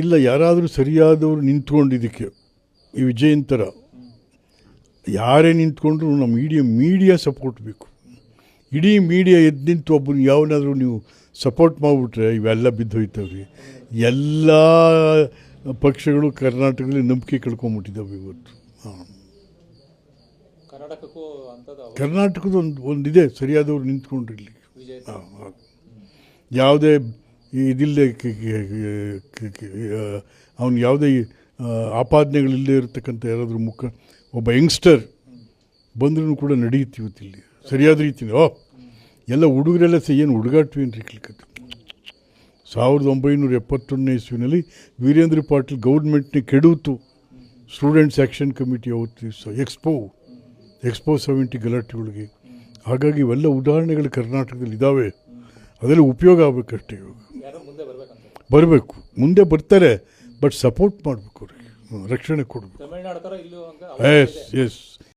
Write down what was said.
ಇಲ್ಲ, ಯಾರಾದರೂ ಸರಿಯಾದವರು ನಿಂತ್ಕೊಂಡಿದ್ದಕ್ಕೆ ಈ ವಿಜಯನ್ ಥರ ಯಾರೇ ನಿಂತ್ಕೊಂಡ್ರು ನಮ್ಮ ಮೀಡಿಯಾ ಸಪೋರ್ಟ್ ಬೇಕು. ಇಡೀ ಮೀಡಿಯಾ ಎದ್ದು ನಿಂತು ಒಬ್ಬರು ಯಾವನಾದರೂ ನೀವು ಸಪೋರ್ಟ್ ಮಾಡಿಬಿಟ್ರೆ ಇವೆಲ್ಲ ಬಿದ್ದೋಯ್ತವ್ರಿ. ಎಲ್ಲ ಪಕ್ಷಗಳು ಕರ್ನಾಟಕದಲ್ಲಿ ನಂಬಿಕೆ ಕಳ್ಕೊಂಬಿಟ್ಟಿದ್ದಾವೆ ಇವತ್ತು. ಕರ್ನಾಟಕದ ಒಂದಿದೆ, ಸರಿಯಾದವ್ರು ನಿಂತ್ಕೊಂಡ್ರಿಲ್ಲಿ. ಯಾವುದೇ ಇದಿಲ್ಲದೆ ಅವನು ಯಾವುದೇ ಆಪಾದನೆಗಳಿಲ್ಲದೆ ಇರತಕ್ಕಂಥ ಯಾರಾದರೂ ಒಬ್ಬ ಯಂಗ್ಸ್ಟರ್ ಬಂದ್ರೂ ಕೂಡ ನಡೆಯುತ್ತೆ ಇವತ್ತಿಲ್ಲಿ ಸರಿಯಾದ ರೀತಿಯಲ್ಲಿ. ಎಲ್ಲ ಹುಡುಗರೆಲ್ಲ ಏನು ಹುಡುಗಾಟ್ವೇನು ರೀ. 1971ನೇ ಇಸ್ವಿನಲ್ಲಿ ವೀರೇಂದ್ರ ಪಾಟೀಲ್ ಗೌರ್ಮೆಂಟ್ನೇ ಕೆಡುತ್ತು. ಸ್ಟೂಡೆಂಟ್ಸ್ ಆ್ಯಕ್ಷನ್ ಕಮಿಟಿ ಅವತ್ತು ಎಕ್ಸ್ಪೋ 70 ಗಲಾಟೆಗಳಿಗೆ. ಹಾಗಾಗಿ ಇವೆಲ್ಲ ಉದಾಹರಣೆಗಳು ಕರ್ನಾಟಕದಲ್ಲಿ ಇದ್ದಾವೆ. ಅದೆಲ್ಲ ಉಪಯೋಗ ಆಗಬೇಕಷ್ಟೇ. ಇವಾಗ ಬರಬೇಕು, ಮುಂದೆ ಬರ್ತಾರೆ, ಬಟ್ ಸಪೋರ್ಟ್ ಮಾಡಬೇಕು, ಅವ್ರಿಗೆ ರಕ್ಷಣೆ ಕೊಡಬೇಕು. ಎಸ್